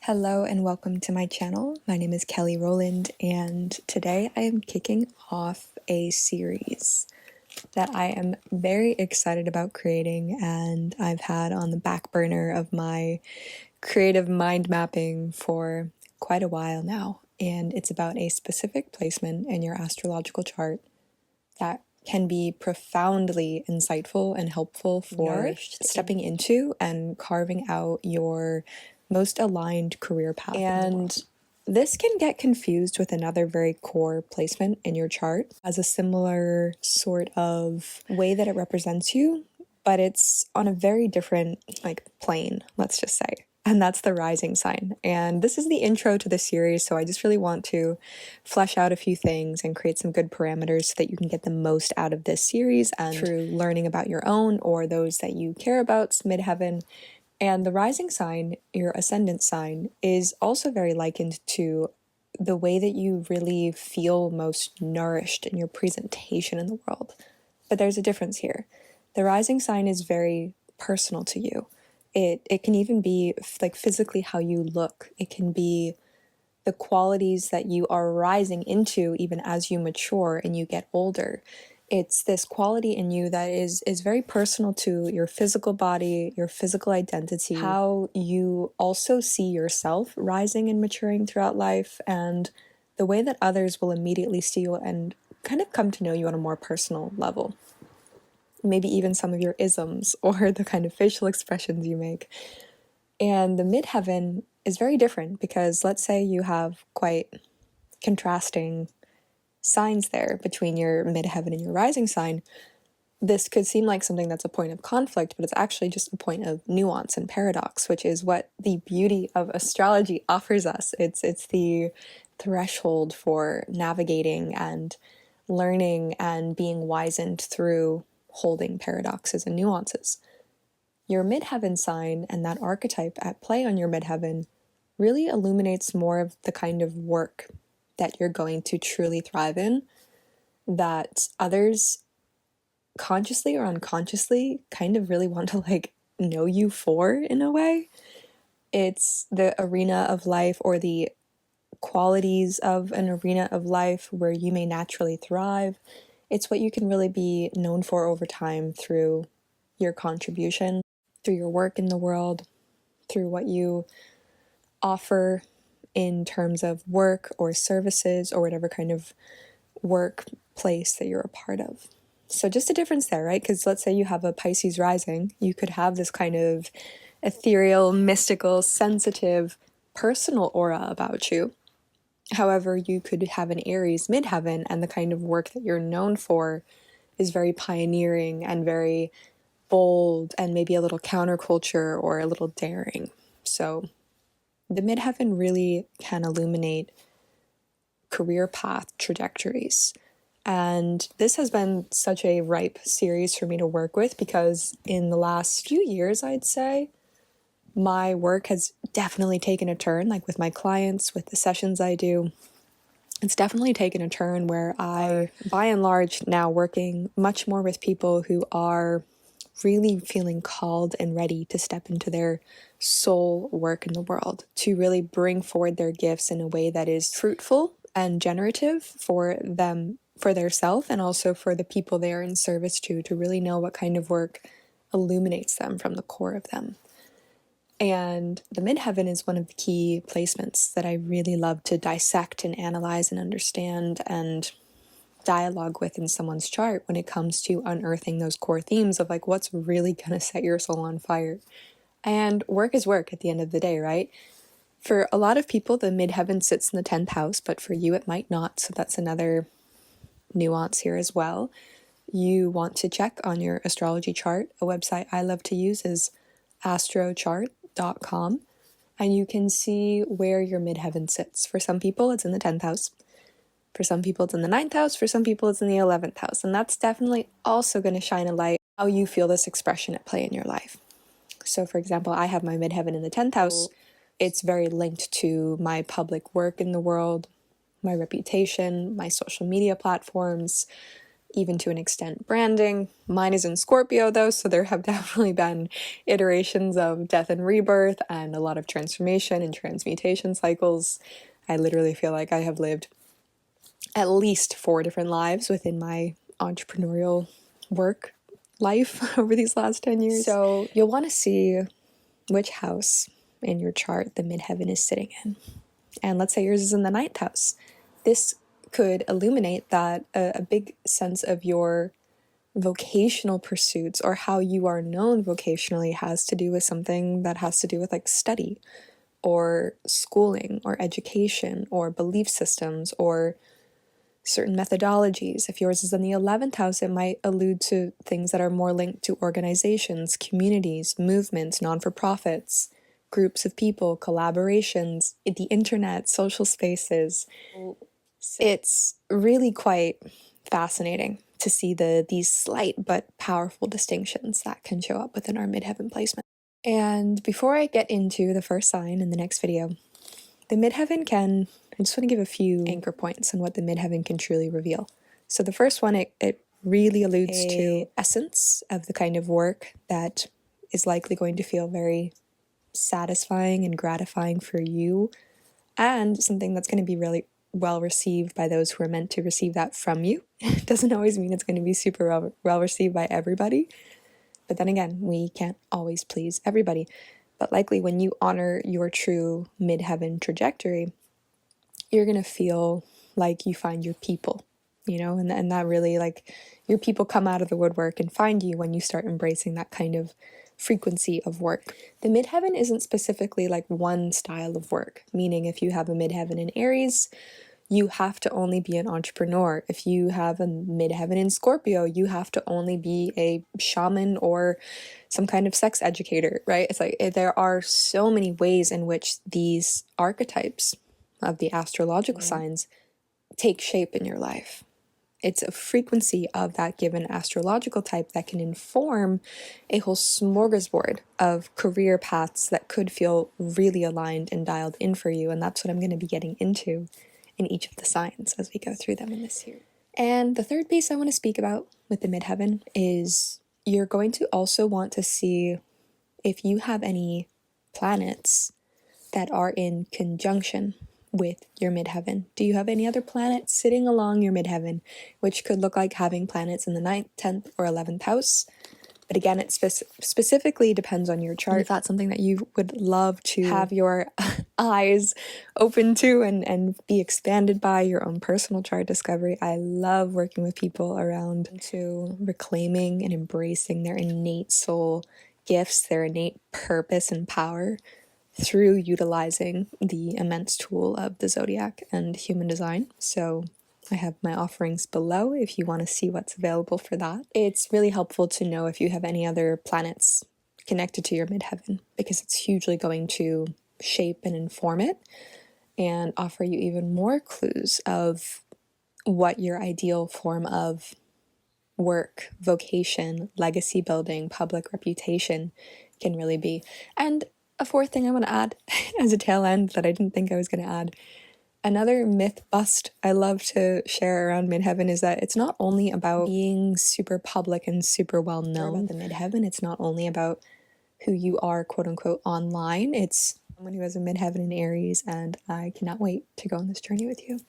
Hello and welcome to my channel. My name is Kelly Rowland, and today I am kicking off a series that I am very excited about creating, and I've had on the back burner of my creative mind mapping for quite a while now. And it's about a specific placement in your astrological chart that can be profoundly insightful and helpful for stepping into and carving out your most aligned career path. And this can get confused with another very core placement in your chart as a similar sort of way that it represents you, but it's on a very different plane, let's just say. And that's the rising sign. And this is the intro to the series, so I just really want to flesh out a few things and create some good parameters so that you can get the most out of this series and through learning about your own or those that you care about's midheaven. And the rising sign, your ascendant sign, is also very likened to the way that you really feel most nourished in your presentation in the world. But there's a difference here. The rising sign is very personal to you. It can even be like physically how you look. It can be the qualities that you are rising into even as you mature and you get older. It's this quality in you that is very personal to your physical body, your physical identity, how you also see yourself rising and maturing throughout life, and the way that others will immediately see you and kind of come to know you on a more personal level. Maybe even some of your isms or the kind of facial expressions you make. And the midheaven is very different because let's say you have quite contrasting signs there between your midheaven and your rising sign. This could seem like something that's a point of conflict, but it's actually just a point of nuance and paradox, which is what the beauty of astrology offers us. It's the threshold for navigating and learning and being wizened through holding paradoxes and nuances. Your midheaven sign and that archetype at play on your midheaven really illuminates more of the kind of work that you're going to truly thrive in, that others consciously or unconsciously kind of really want to know you for in a way. It's the arena of life or the qualities of an arena of life where you may naturally thrive. It's what you can really be known for over time through your contribution, through your work in the world, through what you offer in terms of work or services or whatever kind of workplace that you're a part of. So just a difference there, right? Because let's say you have a Pisces rising, you could have this kind of ethereal, mystical, sensitive, personal aura about you. However, you could have an Aries midheaven, and the kind of work that you're known for is very pioneering and very bold and maybe a little counterculture or a little daring. So the midheaven really can illuminate career path trajectories. And this has been such a ripe series for me to work with because in the last few years, I'd say, my work has definitely taken a turn, like with my clients, with the sessions I do. It's definitely taken a turn where I, by and large, now working much more with people who are really feeling called and ready to step into their soul work in the world, to really bring forward their gifts in a way that is fruitful and generative for them, for their self, and also for the people they are in service to really know what kind of work illuminates them from the core of them. And the midheaven is one of the key placements that I really love to dissect and analyze and understand and dialogue with in someone's chart when it comes to unearthing those core themes of what's really going to set your soul on fire. And work is work at the end of the day, right? For a lot of people, the midheaven sits in the 10th house, but for you, it might not. So that's another nuance here as well. You want to check on your astrology chart. A website I love to use is Astrocartography.com, and you can see where your midheaven sits. For some people, it's in the 10th house. For some people, it's in the 9th house. For some people, it's in the 11th house. And that's definitely also going to shine a light on how you feel this expression at play in your life. So, for example, I have my midheaven in the 10th house. It's very linked to my public work in the world, my reputation, my social media platforms, even to an extent branding. Mine is in Scorpio though, so there have definitely been iterations of death and rebirth and a lot of transformation and transmutation cycles. I literally feel like I have lived at least 4 different lives within my entrepreneurial work life over these last 10 years. So you'll want to see which house in your chart the midheaven is sitting in. And let's say yours is in the 9th house. This could illuminate that a big sense of your vocational pursuits or how you are known vocationally has to do with something that has to do with like study or schooling or education or belief systems or certain methodologies. If yours is in the 11th house, it might allude to things that are more linked to organizations, communities, movements, non-for-profits, groups of people, collaborations, the internet, social spaces. It's really quite fascinating to see these slight but powerful distinctions that can show up within our midheaven placement. And before I get into the first sign in the next video, the midheaven I just want to give a few anchor points on what the midheaven can truly reveal. So the first one, it really alludes to essence of the kind of work that is likely going to feel very satisfying and gratifying for you, and something that's going to be really well received by those who are meant to receive that from you. It doesn't always mean it's going to be super well received by everybody, but then again, we can't always please everybody. But likely when you honor your true midheaven trajectory, you're going to feel like you find your people, and that really, like, your people come out of the woodwork and find you when you start embracing that kind of frequency of work. The midheaven isn't specifically like one style of work, meaning if you have a midheaven in Aries, you have to only be an entrepreneur. If you have a midheaven in Scorpio, you have to only be a shaman or some kind of sex educator, right? It's like there are so many ways in which these archetypes of the astrological signs take shape in your life. It's a frequency of that given astrological type that can inform a whole smorgasbord of career paths that could feel really aligned and dialed in for you. And that's what I'm going to be getting into in each of the signs as we go through them in this series. And the third piece I want to speak about with the midheaven is you're going to also want to see if you have any planets that are in conjunction with your midheaven. Do you have any other planets sitting along your midheaven, which could look like having planets in the 9th, 10th, or 11th house? But again, it specifically depends on your chart. And if that's something that you would love to have your eyes open to and be expanded by your own personal chart discovery, I love working with people around to reclaiming and embracing their innate soul gifts, their innate purpose and power through utilizing the immense tool of the zodiac and human design. So I have my offerings below if you want to see what's available for that. It's really helpful to know if you have any other planets connected to your midheaven, because it's hugely going to shape and inform it and offer you even more clues of what your ideal form of work, vocation, legacy building, public reputation can really be. And a fourth thing I want to add as a tail end that I didn't think I was going to add, another myth bust I love to share around midheaven is that it's not only about being super public and super well known about the midheaven. It's not only about who you are, quote unquote, online. It's someone who has a midheaven in Aries, and I cannot wait to go on this journey with you.